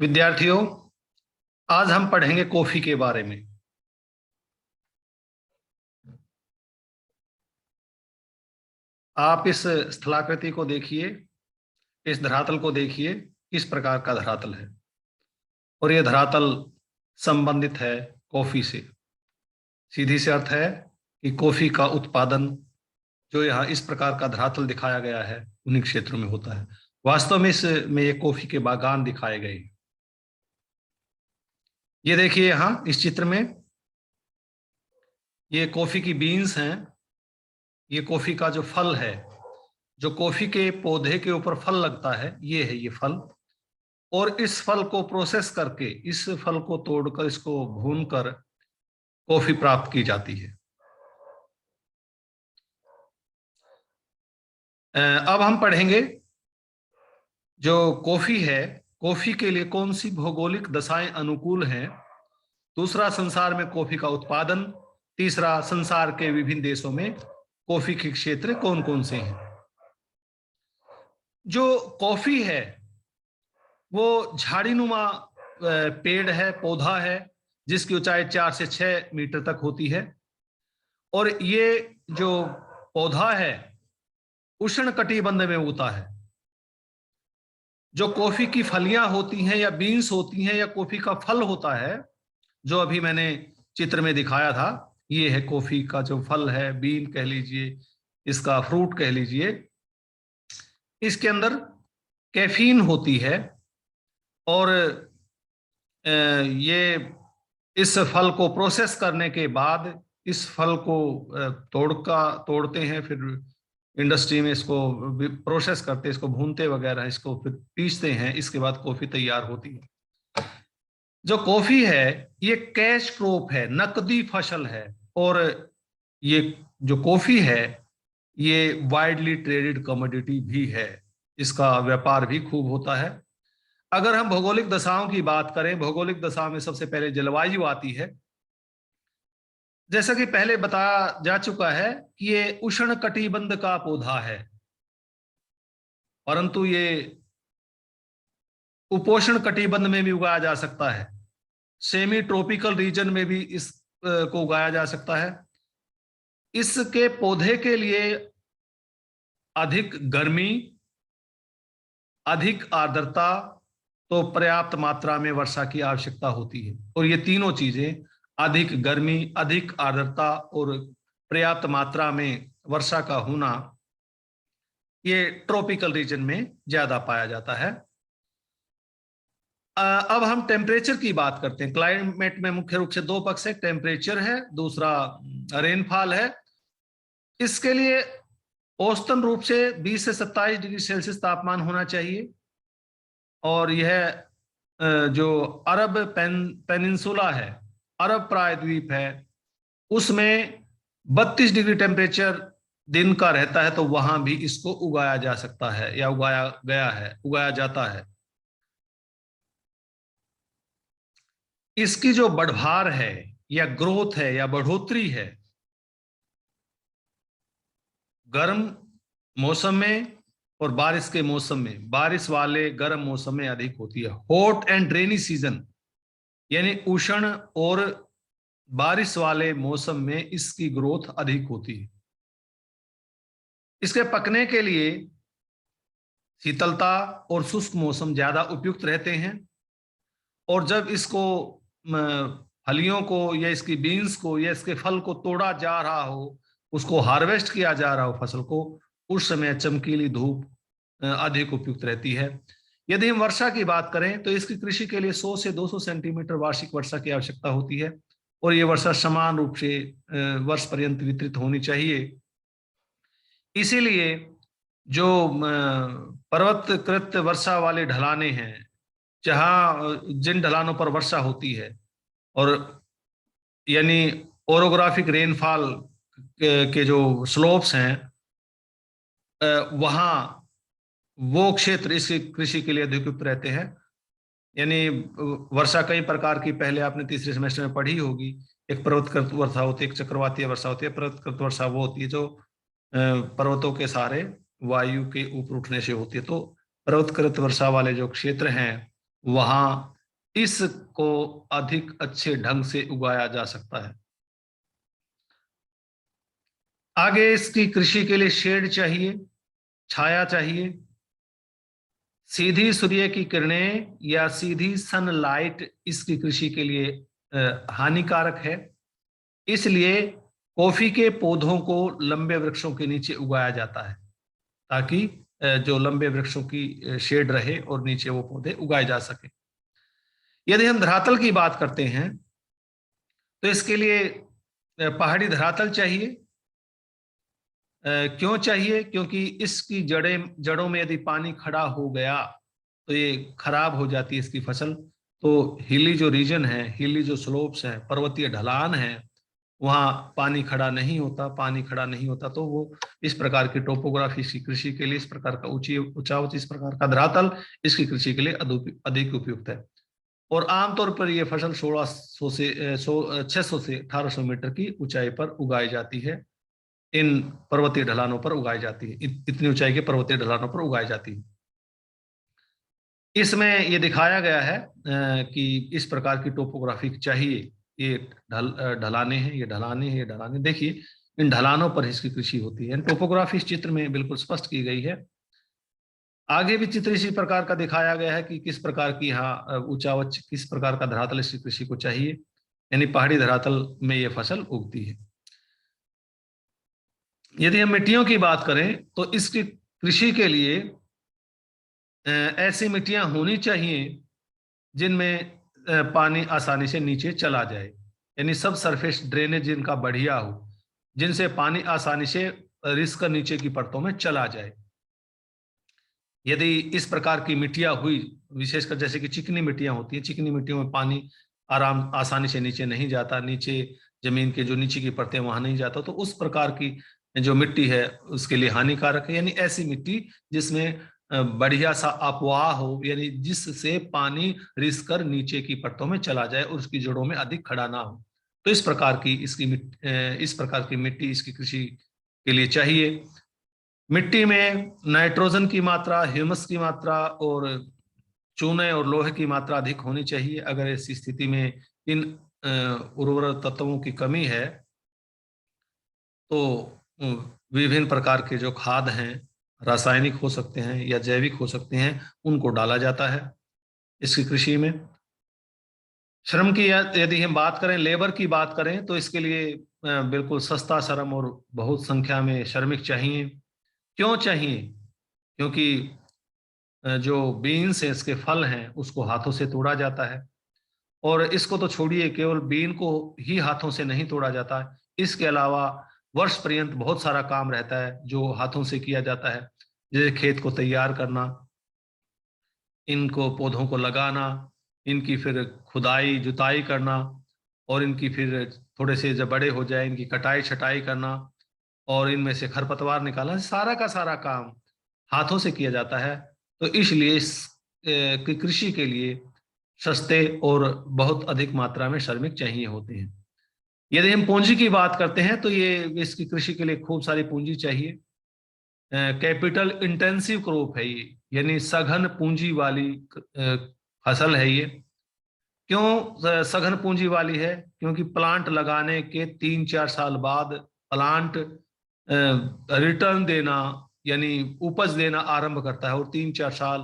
विद्यार्थियों, आज हम पढ़ेंगे कॉफी के बारे में। आप इस स्थलाकृति को देखिए, इस धरातल को देखिए, किस प्रकार का धरातल है और यह धरातल संबंधित है कॉफी से। सीधी से अर्थ है कि कॉफी का उत्पादन जो यहाँ इस प्रकार का धरातल दिखाया गया है उन्हीं क्षेत्रों में होता है। वास्तव में इसमें ये कॉफी के बागान दिखाए गए। ये देखिए यहाँ इस चित्र में, ये कॉफी की बीन्स हैं। ये कॉफी का जो फल है, जो कॉफी के पौधे के ऊपर फल लगता है, ये है ये फल। और इस फल को प्रोसेस करके, इस फल को तोड़कर, इसको भूनकर कॉफी प्राप्त की जाती है। अब हम पढ़ेंगे जो कॉफी है, कॉफी के लिए कौन सी भौगोलिक दशाएं अनुकूल हैं। दूसरा, संसार में कॉफी का उत्पादन। तीसरा, संसार के विभिन्न देशों में कॉफी के क्षेत्र कौन कौन से हैं। जो कॉफी है वो झाड़ीनुमा पेड़ है, पौधा है, जिसकी ऊंचाई 4 से 6 मीटर तक होती है। और ये जो पौधा है उष्ण कटिबंध में उगता है। जो कॉफी की फलियां होती हैं या बीन्स होती हैं या कॉफी का फल होता है, जो अभी मैंने चित्र में दिखाया था, ये है कॉफी का जो फल है, बीन कह लीजिए, इसका फ्रूट कह लीजिए। इसके अंदर कैफीन होती है और ये इस फल को प्रोसेस करने के बाद इस फल को तोड़ते हैं, फिर इंडस्ट्री में इसको प्रोसेस करते, इसको भूनते वगैरह, इसको फिर पीसते हैं। इसके बाद कॉफी तैयार होती है। जो कॉफी है ये कैश क्रॉप है, नकदी फसल है। और ये जो कॉफी है ये वाइडली ट्रेडेड कमोडिटी भी है। इसका व्यापार भी खूब होता है। अगर हम भौगोलिक दशाओं की बात करें, भौगोलिक दशा में सबसे पहले जलवायु आती है। जैसा कि पहले बताया जा चुका है कि ये उष्ण कटिबंध का पौधा है, परंतु ये उपोष्ण कटिबंध में भी उगाया जा सकता है। सेमी ट्रॉपिकल रीजन में भी इस को उगाया जा सकता है। इसके पौधे के लिए अधिक गर्मी, अधिक आर्द्रता, तो पर्याप्त मात्रा में वर्षा की आवश्यकता होती है। और ये तीनों चीजें, अधिक गर्मी, अधिक आर्द्रता और पर्याप्त मात्रा में वर्षा का होना, ये ट्रॉपिकल रीजन में ज्यादा पाया जाता है। अब हम टेम्परेचर की बात करते हैं। क्लाइमेट में मुख्य रूप से दो पक्ष है, टेम्परेचर है, दूसरा रेनफॉल है। इसके लिए औसतन रूप से 20 से 27 डिग्री सेल्सियस तापमान होना चाहिए। और यह जो अरब पेनिनसुला है, अरब प्रायद्वीप है, उसमें 32 डिग्री टेम्परेचर दिन का रहता है, तो वहां भी इसको उगाया जा सकता है या उगाया जाता है। इसकी जो बढ़भार है या ग्रोथ है या बढ़ोतरी है, गर्म मौसम में और बारिश के मौसम में, बारिश वाले गर्म मौसम में अधिक होती है। हॉट एंड रेनी सीजन, यानी उष्ण और बारिश वाले मौसम में इसकी ग्रोथ अधिक होती है। इसके पकने के लिए शीतलता और शुष्क मौसम ज्यादा उपयुक्त रहते हैं। और जब इसको फलियों को या इसकी बीन्स को या इसके फल को तोड़ा जा रहा हो, उसको हार्वेस्ट किया जा रहा हो फसल को, उस समय चमकीली धूप अधिक उपयुक्त रहती है। यदि हम वर्षा की बात करें तो इसकी कृषि के लिए 100 से 200 सेंटीमीटर वार्षिक वर्षा की आवश्यकता होती है। और ये वर्षा समान रूप से वर्ष पर्यंत वितरित होनी चाहिए। इसीलिए जो पर्वतकृत वर्षा वाले ढलाने हैं, जिन ढलानों पर वर्षा होती है, और यानी ओरोग्राफिक रेनफॉल के जो स्लोप्स हैं, वहां वो क्षेत्र इसकी कृषि के लिए अधिक उपयुक्त रहते हैं। यानी वर्षा कई प्रकार की, पहले आपने तीसरे सेमेस्टर में पढ़ी होगी। एक पर्वतकृत वर्षा होती है, एक चक्रवातीय वर्षा होती है। पर्वतकृत वर्षा वो होती है जो पर्वतों के सहारे वायु के ऊपर उठने से होती है। तो पर्वतकृत वर्षा वाले जो क्षेत्र हैं वहां इसको अधिक अच्छे ढंग से उगाया जा सकता है। आगे इसकी कृषि के लिए शेड चाहिए, छाया चाहिए। सीधी सूर्य की किरणें या सीधी सनलाइट इसकी कृषि के लिए हानिकारक है। इसलिए कॉफी के पौधों को लंबे वृक्षों के नीचे उगाया जाता है, ताकि जो लंबे वृक्षों की शेड रहे और नीचे वो पौधे उगाए जा सके। यदि हम धरातल की बात करते हैं तो इसके लिए पहाड़ी धरातल चाहिए। क्यों चाहिए? क्योंकि इसकी जड़ों में यदि पानी खड़ा हो गया तो ये खराब हो जाती है इसकी फसल। तो हिली जो रीजन है, हिली जो स्लोप्स है, पर्वतीय ढलान है, वहां पानी खड़ा नहीं होता। पानी खड़ा नहीं होता तो वो इस प्रकार की टोपोग्राफी की कृषि के लिए, इस प्रकार का ऊंचावत, इस प्रकार का धरातल इसकी कृषि के लिए अधिक उपयुक्त है। और आमतौर पर यह फसल 600 से 1800 मीटर की ऊंचाई पर उगाई जाती है। इन पर्वतीय ढलानों पर उगाई जाती है, इतनी ऊंचाई के पर्वतीय ढलानों पर उगाई जाती है। इसमें यह दिखाया गया है कि इस प्रकार की टोपोग्राफी चाहिए। ये ढलाने हैं, ये ढलाने हैं, ये ढलाने। देखिए इन ढलानों पर इसकी कृषि होती है। टोपोग्राफी इस चित्र में बिल्कुल स्पष्ट की गई है। आगे भी चित्र इसी प्रकार का दिखाया गया है कि किस प्रकार की यहाँ ऊंचावच, किस प्रकार का धरातल इसकी कृषि को चाहिए। यानी पहाड़ी धरातल में यह फसल उगती है। यदि हम मिट्टियों की बात करें तो इसकी कृषि के लिए ऐसी मिट्टियां होनी चाहिए जिनमें पानी आसानी से नीचे चला जाए, यानी सब सरफेस ड्रेनेज जिनका बढ़िया हो, जिनसे पानी आसानी से रिस कर नीचे की परतों में चला जाए। यदि इस प्रकार की मिट्टियां हुई, विशेषकर जैसे कि चिकनी मिट्टियां होती हैं, चिकनी मिट्टियों में पानी आसानी से नीचे नहीं जाता, नीचे जमीन के जो नीचे की परतें वहां नहीं जाता, तो उस प्रकार की जो मिट्टी है उसके लिए हानिकारक है। यानी ऐसी मिट्टी जिसमें बढ़िया सा अपवाह हो, यानी जिससे पानी रिस कर नीचे की परतों में चला जाए और उसकी जड़ों में अधिक खड़ा ना हो। तो इस प्रकार की इस प्रकार की मिट्टी इसकी कृषि के लिए चाहिए। मिट्टी में नाइट्रोजन की मात्रा, ह्यूमस की मात्रा और चूने और लोहे की मात्रा अधिक होनी चाहिए। अगर इस स्थिति में इन उर्वरक तत्वों की कमी है तो विभिन्न प्रकार के जो खाद हैं, रासायनिक हो सकते हैं या जैविक हो सकते हैं, उनको डाला जाता है इसकी कृषि में। श्रम की यदि हम बात करें, लेबर की बात करें, तो इसके लिए बिल्कुल सस्ता श्रम और बहुत संख्या में श्रमिक चाहिए। क्यों चाहिए? क्योंकि जो बीन्स है, इसके फल हैं, उसको हाथों से तोड़ा जाता है। और इसको तो छोड़िए, केवल बीन को ही हाथों से नहीं तोड़ा जाता है, इसके अलावा वर्ष पर्यंत बहुत सारा काम रहता है जो हाथों से किया जाता है। जैसे खेत को तैयार करना, इनको पौधों को लगाना, इनकी फिर खुदाई जुताई करना, और इनकी फिर थोड़े से जब बड़े हो जाए इनकी कटाई छटाई करना, और इनमें से खरपतवार निकालना, सारा का सारा काम हाथों से किया जाता है। तो इसलिए इस कृषि के लिए सस्ते और बहुत अधिक मात्रा में श्रमिक चाहिए होते हैं। यदि हम पूंजी की बात करते हैं तो ये इसकी कृषि के लिए खूब सारी पूंजी चाहिए। कैपिटल इंटेंसिव क्रॉप है ये, यानी सघन पूंजी वाली फसल है ये। क्यों सघन पूंजी वाली है? क्योंकि प्लांट लगाने के 3-4 साल बाद प्लांट रिटर्न देना, यानी उपज देना आरंभ करता है, और 3-4 साल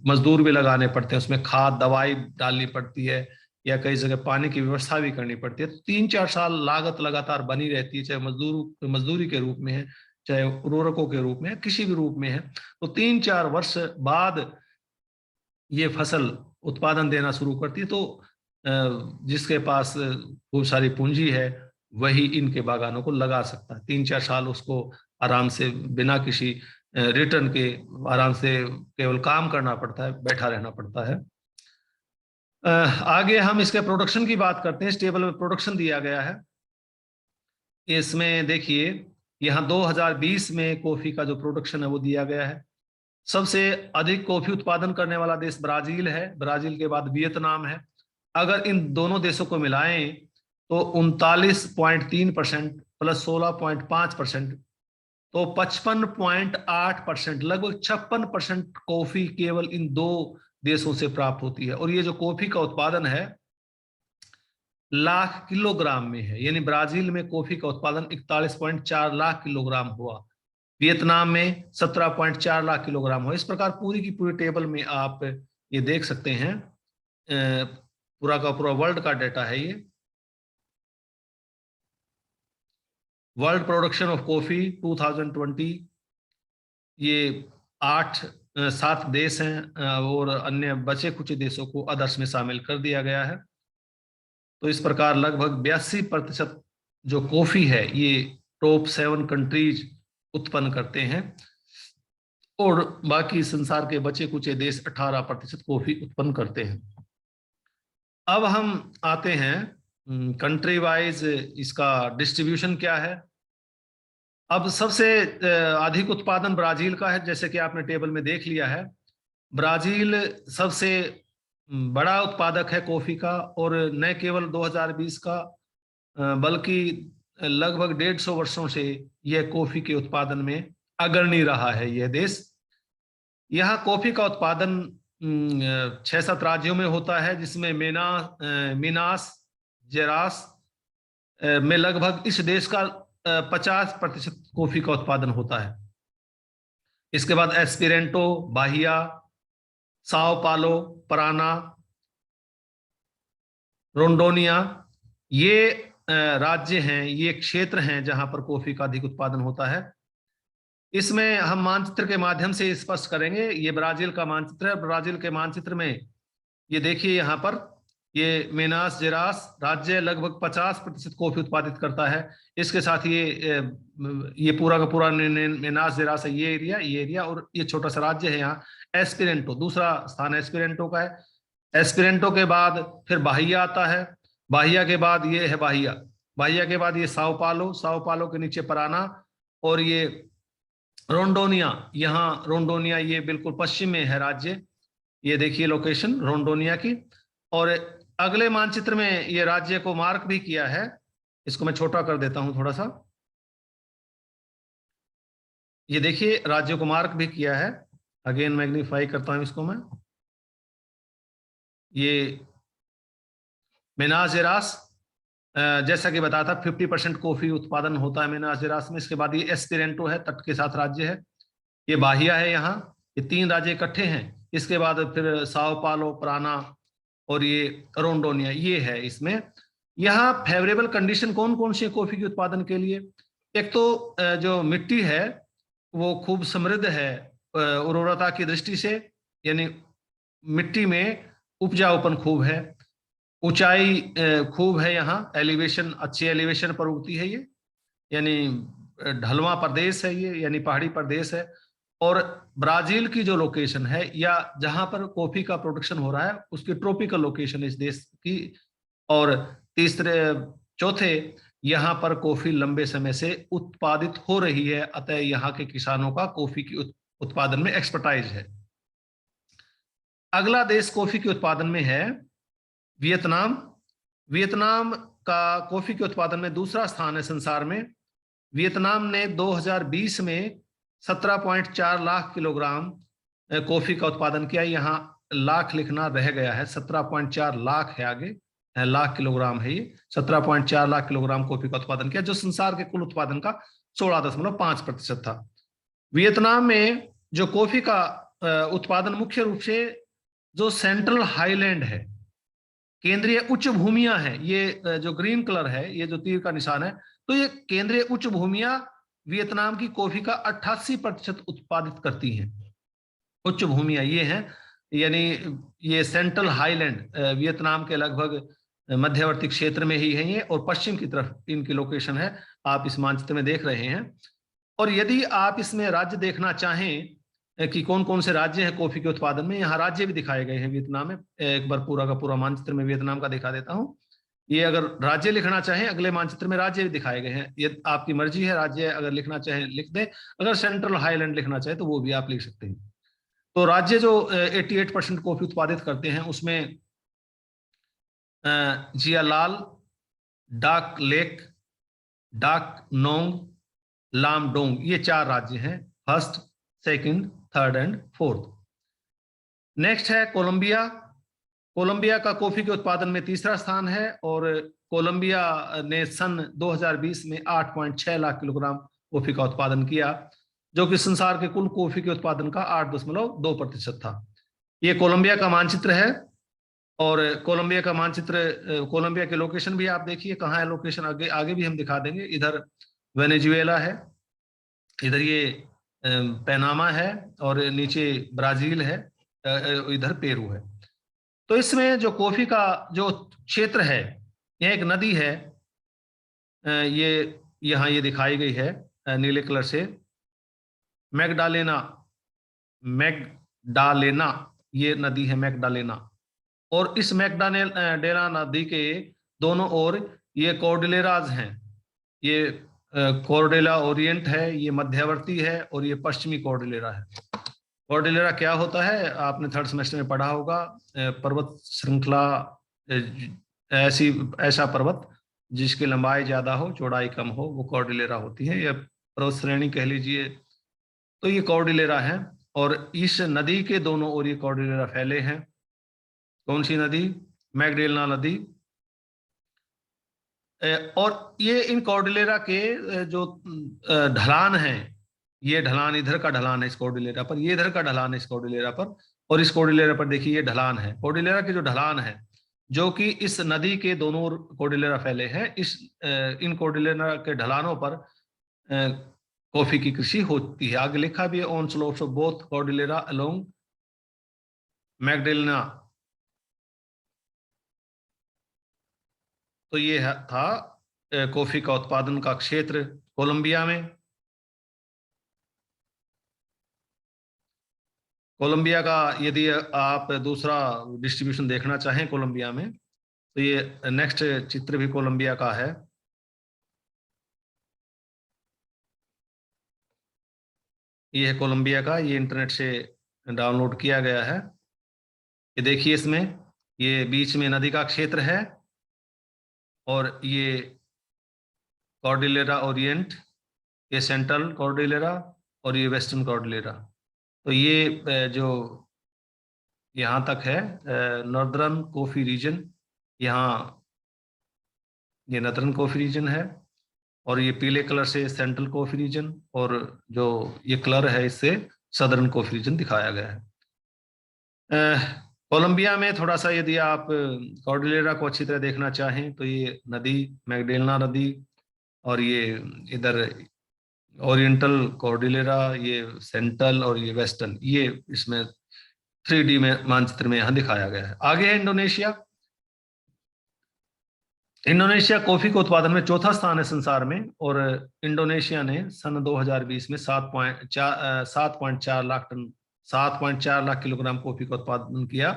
मजदूर भी लगाने पड़ते हैं, उसमें खाद दवाई डालनी पड़ती है, या कई जगह पानी की व्यवस्था भी करनी पड़ती है। तो 3-4 साल लागत लगातार बनी रहती है, चाहे मजदूरी के रूप में है, चाहे उर्वरकों के रूप में है, किसी भी रूप में है। तो 3-4 वर्ष बाद ये फसल उत्पादन देना शुरू करती है। तो जिसके पास बहुत सारी पूंजी है वही इनके बागानों को लगा सकता है। 3-4 साल उसको आराम से बिना किसी रिटर्न के आराम से केवल काम करना पड़ता है, बैठा रहना पड़ता है। आगे हम इसके प्रोडक्शन की बात करते हैं। इस टेबल में प्रोडक्शन दिया गया है। इसमें देखिए यहाँ 2020 में कॉफी का जो प्रोडक्शन है वो दिया गया है। सबसे अधिक कॉफी उत्पादन करने वाला देश ब्राजील है, ब्राजील के बाद वियतनाम है। अगर इन दोनों देशों को मिलाएं तो 39.3% प्लस 16.5%, तो 55.8%, लगभग 56% कॉफी केवल इन दो देशों से प्राप्त होती है। और ये जो कॉफी का उत्पादन है लाख किलोग्राम में है, यानी ब्राजील में कॉफी का उत्पादन 41.4 लाख किलोग्राम हुआ, वियतनाम में 17.4 लाख किलोग्राम हुआ। इस प्रकार पूरी की पूरी टेबल में आप ये देख सकते हैं, पूरा का पूरा वर्ल्ड का डेटा है ये। वर्ल्ड प्रोडक्शन ऑफ कॉफी 2020, ये 7 देश हैं और अन्य बचे कुछ देशों को अदर्स में शामिल कर दिया गया है। तो इस प्रकार लगभग 82% जो कॉफी है ये टॉप 7 कंट्रीज उत्पन्न करते हैं और बाकी संसार के बचे कुछ देश 18% कॉफी उत्पन्न करते हैं। अब हम आते हैं कंट्री वाइज इसका डिस्ट्रीब्यूशन क्या है। अब सबसे अधिक उत्पादन ब्राजील का है, जैसे कि आपने टेबल में देख लिया है। ब्राजील सबसे बड़ा उत्पादक है कॉफी का, और न केवल 2020 का बल्कि लगभग 150 वर्षों से यह कॉफी के उत्पादन में अग्रणी रहा है यह देश। यहाँ कॉफी का उत्पादन 6-7 राज्यों में होता है, जिसमें मिनास जेरास में लगभग इस देश का 50% कॉफी का उत्पादन होता है। इसके बाद एस्पिरेंटो, बाहिया, साओ पालो, पराना, रोंडोनिया, ये राज्य हैं, ये क्षेत्र हैं जहां पर कॉफी का अधिक उत्पादन होता है। इसमें हम मानचित्र के माध्यम से स्पष्ट करेंगे। ये ब्राजील का मानचित्र है। ब्राजील के मानचित्र में ये देखिए, यहाँ पर ये मिनास जेरास राज्य लगभग 50% कॉफी उत्पादित करता है। इसके साथ ये पूरा का पूरा मिनास जेरास है, ये एरिया और ये छोटा सा राज्य है यहाँ एस्पिरेंटो, दूसरा स्थान एस्पिरेंटो का है। एस्पिरेंटो के बाद फिर बाहिया आता है, बाहिया के बाद ये है बाहिया के बाद ये साओ पालो के नीचे पराना, और ये रोंडोनिया, यहाँ रोंडोनिया ये बिल्कुल पश्चिम में है राज्य, ये देखिए लोकेशन रोंडोनिया की। और अगले मानचित्र में ये राज्य को मार्क भी किया है, इसको मैं छोटा कर देता हूं थोड़ा सा। ये देखिए राज्य को मार्क भी किया है, अगेन मैग्नीफाई करता हूं इसको मैं। ये मिनास जेरास, जैसा कि बताया था 50% कॉफी उत्पादन होता है मिनास जेरास में। इसके बाद ये एस्पिरेंटो है, तट के साथ राज्य है। ये बाहिया है, यहाँ ये 3 राज्य इकट्ठे हैं। इसके बाद फिर साओ पालो, पराना और ये रोंडोनिया, ये है इसमें। यहाँ फेवरेबल कंडीशन कौन कौन सी कॉफी के उत्पादन के लिए? एक तो जो मिट्टी है वो खूब समृद्ध है उर्वरता की दृष्टि से, यानी मिट्टी में उपजाऊपन खूब है। ऊंचाई खूब है, यहाँ एलिवेशन, अच्छी एलिवेशन पर उगती है ये, यानी ढलवां प्रदेश है ये, यानी पहाड़ी प्रदेश है। और ब्राजील की जो लोकेशन है या जहां पर कॉफी का प्रोडक्शन हो रहा है उसकी ट्रॉपिकल लोकेशन इस देश की। और चौथे, यहाँ पर कॉफी लंबे समय से उत्पादित हो रही है, अतः यहाँ के किसानों का कॉफी की उत्पादन में एक्सपर्टाइज है। अगला देश कॉफी के उत्पादन में है वियतनाम। वियतनाम का कॉफी के उत्पादन में दूसरा स्थान है संसार में। वियतनाम ने 2020 में 17.4 लाख किलोग्राम कॉफी का उत्पादन किया। यहाँ लाख लिखना रह गया है, 17.4 लाख है, आगे लाख किलोग्राम है ये। 17.4 लाख किलोग्राम कॉफी का उत्पादन किया, जो संसार के कुल उत्पादन का 16.5% था। वियतनाम में जो कॉफी का उत्पादन मुख्य रूप से जो सेंट्रल हाईलैंड है, केंद्रीय उच्च भूमियां हैं, ये जो ग्रीन कलर है, ये जो तीर का निशान है, तो ये केंद्रीय उच्च भूमियां वियतनाम की कॉफी का 88% उत्पादित करती हैं। उच्च भूमियां ये हैं, यानी ये सेंट्रल हाईलैंड वियतनाम के लगभग मध्यवर्ती क्षेत्र में ही है ये, और पश्चिम की तरफ इनकी लोकेशन है, आप इस मानचित्र में देख रहे हैं। और यदि आप इसमें राज्य देखना चाहें कि कौन कौन से राज्य हैं कॉफी के उत्पादन में, यहाँ राज्य भी दिखाए गए हैं वियतनाम में। एक बार पूरा का पूरा मानचित्र में वियतनाम का दिखा देता हूँ। ये अगर राज्य लिखना चाहें, अगले मानचित्र में राज्य भी दिखाए गए हैं, ये आपकी मर्जी है, राज्य अगर लिखना चाहें लिख दें, अगर सेंट्रल हाईलैंड लिखना चाहे तो वो भी आप लिख सकते हैं। तो राज्य जो 88% कॉफी उत्पादित करते हैं उसमें जियालाल, डाक लेक, डाक नोंग, लामडोंग, ये 4 राज्य हैं, first, second, third and fourth. Next है कोलंबिया। कोलंबिया का कॉफी के उत्पादन में तीसरा स्थान है और कोलंबिया ने सन 2020 में 8.6 लाख किलोग्राम कॉफी का उत्पादन किया, जो कि संसार के कुल कॉफी के उत्पादन का 8.2% था। ये कोलंबिया का मानचित्र है और कोलंबिया का मानचित्र, कोलंबिया के लोकेशन भी आप देखिए कहाँ है लोकेशन, आगे आगे भी हम दिखा देंगे। इधर वेनेजुएला है, इधर ये पैनामा है और नीचे ब्राजील है, इधर पेरू है। तो इसमें जो कॉफी का जो क्षेत्र है, यह एक नदी है, ये यहाँ ये दिखाई गई है नीले कलर से, मैगडालेना। मैगडालेना ये नदी है, मैगडालेना। और इस मैगडालेना नदी के दोनों ओर ये कॉर्डिलेराज हैं। ये कॉर्डिलेरा ओरिएंट है, ये मध्यवर्ती है और ये पश्चिमी कॉर्डिलेरा है। कॉर्डिलेरा क्या होता है, आपने थर्ड सेमेस्टर में पढ़ा होगा, पर्वत श्रृंखला, ऐसा पर्वत जिसकी लंबाई ज्यादा हो चौड़ाई कम हो, वो कॉर्डिलेरा होती है, या पर्वत श्रेणी कह लीजिए। तो ये कॉर्डिलेरा है और इस नदी के दोनों ओर ये कॉर्डिलेरा फैले हैं। कौन सी नदी? मैगडेलना नदी। और ये इन कॉर्डिलेरा के जो ढलान है, ये ढलान इधर का ढलान है इस कॉर्डिलेरा पर, ये इधर का ढलान है इस कॉर्डिलेरा पर, और इस कॉर्डिलेरा पर देखिए ये ढलान है। कॉर्डिलेरा के जो ढलान है जो कि इस नदी के दोनों ओर कॉर्डिलेरा फैले हैं, इस इन कॉर्डिलेरा के ढलानों पर कॉफी की कृषि होती है। आगे लिखा भी है, on slopes of both Cordillera along Magdalena. तो ये था कॉफी का उत्पादन का क्षेत्र कोलंबिया में। कोलंबिया का यदि आप दूसरा डिस्ट्रीब्यूशन देखना चाहें कोलंबिया में, तो ये नेक्स्ट चित्र भी कोलंबिया का है। ये है कोलंबिया का, ये इंटरनेट से डाउनलोड किया गया है। ये देखिए, इसमें ये बीच में नदी का क्षेत्र है और ये कॉर्डिलेरा ओरिएंट, ये सेंट्रल कॉर्डिलेरा और ये वेस्टर्न कॉर्डिलेरा। तो ये जो यहाँ तक है नॉर्दर्न कॉफी रीजन, यहाँ ये नॉर्दर्न कॉफी रीजन है, और ये पीले कलर से सेंट्रल कॉफी रीजन, और जो ये कलर है इससे सदर्न कॉफी रीजन दिखाया गया है। कोलंबिया में थोड़ा सा यदि आप कॉर्डिलेरा को अच्छी तरह देखना चाहें तो ये नदी मैगडेलना नदी, और ये इधर ओरिएंटल कॉर्डिलेरा, ये सेंट्रल और ये वेस्टर्न, ये इसमें 3D में मानचित्र में यहाँ दिखाया गया है। आगे है इंडोनेशिया। इंडोनेशिया कॉफी के उत्पादन में चौथा स्थान है संसार में, और इंडोनेशिया ने सन 2020 में 7.4 लाख किलोग्राम कॉफी का उत्पादन किया,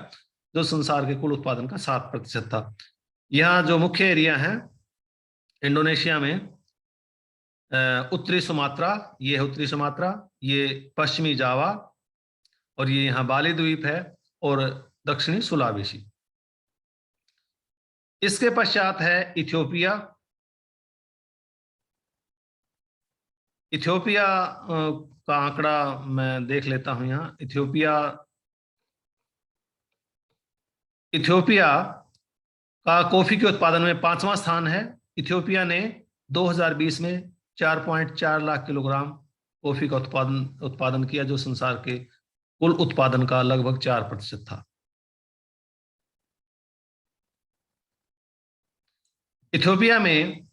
जो संसार के कुल उत्पादन का 7% था। यहाँ जो मुख्य एरिया है इंडोनेशिया में, उत्तरी सुमात्रा, ये है उत्तरी सुमात्रा, ये पश्चिमी जावा, और ये यहाँ बाली द्वीप है, और दक्षिणी सुलावेसी। इसके पश्चात है इथियोपिया। इथियोपिया का आंकड़ा मैं देख लेता हूं यहाँ। इथियोपिया का कॉफी के उत्पादन में 5वां स्थान है। इथियोपिया ने 2020 में 4.4 लाख किलोग्राम कॉफी का उत्पादन किया, जो संसार के कुल उत्पादन का लगभग 4% था। इथियोपिया में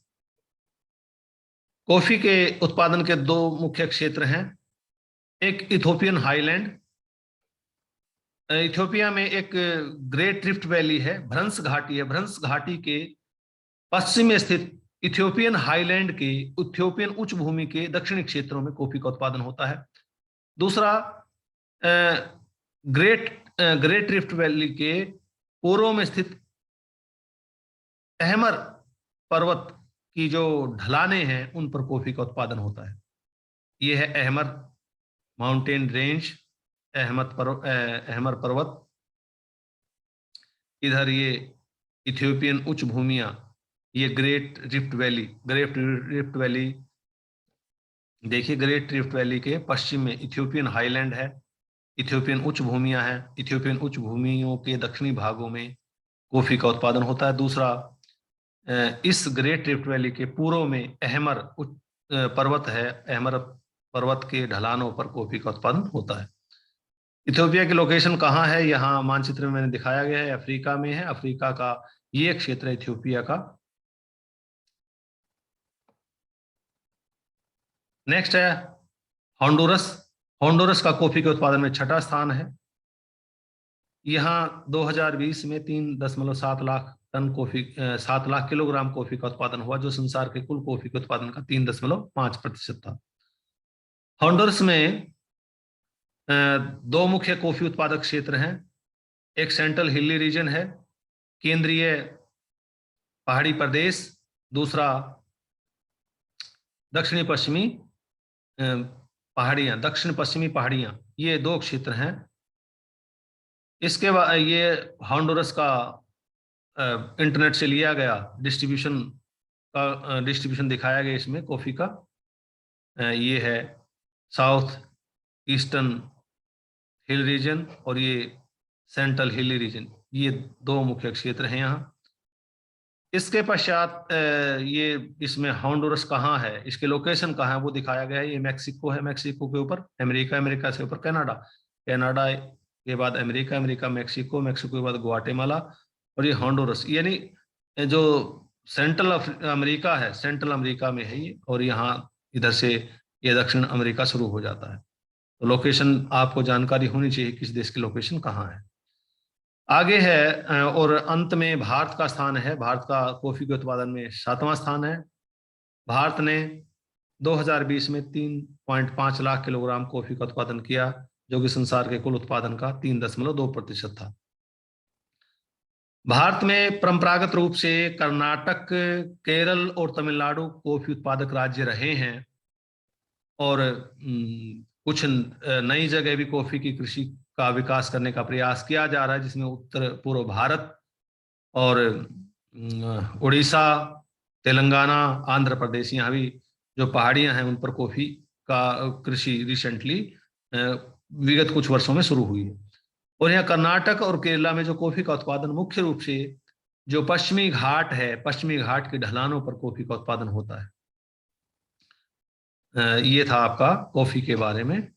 कॉफी के उत्पादन के 2 मुख्य क्षेत्र हैं। एक इथोपियन हाईलैंड, इथियोपिया में एक ग्रेट रिफ्ट वैली है, भ्रंश घाटी है। भ्रंश घाटी के पश्चिम में स्थित इथियोपियन हाईलैंड के, इथियोपियन उच्च भूमि के दक्षिणी क्षेत्रों में कॉफी का उत्पादन होता है। दूसरा, ग्रेट रिफ्ट वैली के पूर्व में स्थित अहमर पर्वत की जो ढलाने हैं उन पर कॉफी का उत्पादन होता है। ये है अहमर माउंटेन रेंज, अहमर पर्वत। इधर ये इथियोपियन उच्च भूमियां, ये ग्रेट रिफ्ट वैली देखिए, ग्रेट रिफ्ट वैली के पश्चिम में इथियोपियन हाईलैंड है, इथियोपियन उच्च भूमियां हैं। इथियोपियन उच्च भूमियों के दक्षिणी भागों में कॉफी का उत्पादन होता है। दूसरा, इस ग्रेट रिफ्ट वैली के पूर्व में अहमर पर्वत है। अहमर पर्वत के ढलानों पर कॉफी का उत्पादन होता है। इथियोपिया की लोकेशन कहाँ है, यहाँ मानचित्र में मैंने दिखाया गया है, अफ्रीका में है। अफ्रीका का ये क्षेत्र है इथियोपिया का। नेक्स्ट है होंडुरस। होंडुरस का कॉफी के उत्पादन में छठा स्थान है। यहाँ 2020 में 3.7 lakh ton coffee 7 lakh kilogram coffee का उत्पादन हुआ, जो संसार के कुल कॉफी के उत्पादन का 3.5% था। होंडुरस में दो मुख्य कॉफी उत्पादक क्षेत्र हैं। एक सेंट्रल हिली रीजन है, केंद्रीय पहाड़ी प्रदेश। दूसरा दक्षिणी पश्चिमी पहाड़ियां, दक्षिण पश्चिमी पहाड़ियां। ये दो क्षेत्र हैं। इसके बाद ये होंडुरस का इंटरनेट से लिया गया डिस्ट्रीब्यूशन दिखाया गया इसमें कॉफी का। ये है साउथ ईस्टर्न हिल रीजन और ये सेंट्रल हिली रीजन। ये दो मुख्य क्षेत्र हैं यहाँ। इसके पश्चात ये इसमें होंडुरस कहाँ है, इसके लोकेशन कहाँ है वो दिखाया गया है। ये मैक्सिको है, मैक्सिको के ऊपर अमेरिका, अमेरिका से ऊपर कनाडा, कनाडा के बाद अमेरिका, अमेरिका मैक्सिको, मैक्सिको के बाद ग्वाटेमाला और ये होंडुरस। यानी जो सेंट्रल अमेरिका है, सेंट्रल अमेरिका में है ये। और यहाँ इधर से ये दक्षिण अमेरिका शुरू हो जाता है। तो लोकेशन आपको जानकारी होनी चाहिए किस देश की लोकेशन कहाँ है। आगे है और अंत में भारत का स्थान है। भारत का कॉफी के उत्पादन में 7वां स्थान है। भारत ने 2020 में 3.5 लाख किलोग्राम कॉफी का उत्पादन किया, जो कि संसार के कुल उत्पादन का 3.2% था। भारत में परंपरागत रूप से कर्नाटक, केरल और तमिलनाडु कॉफी उत्पादक राज्य रहे हैं। और कुछ नई जगह भी कॉफी की कृषि का विकास करने का प्रयास किया जा रहा है, जिसमें उत्तर पूर्व भारत और उड़ीसा, तेलंगाना, आंध्र प्रदेश, यहाँ भी जो पहाड़ियां हैं उन पर कॉफी का कृषि रिसेंटली विगत कुछ वर्षों में शुरू हुई है। और यहाँ कर्नाटक और केरला में जो कॉफी का उत्पादन मुख्य रूप से जो पश्चिमी घाट है, पश्चिमी घाट के ढलानों पर कॉफी का उत्पादन होता है। ये था आपका कॉफी के बारे में।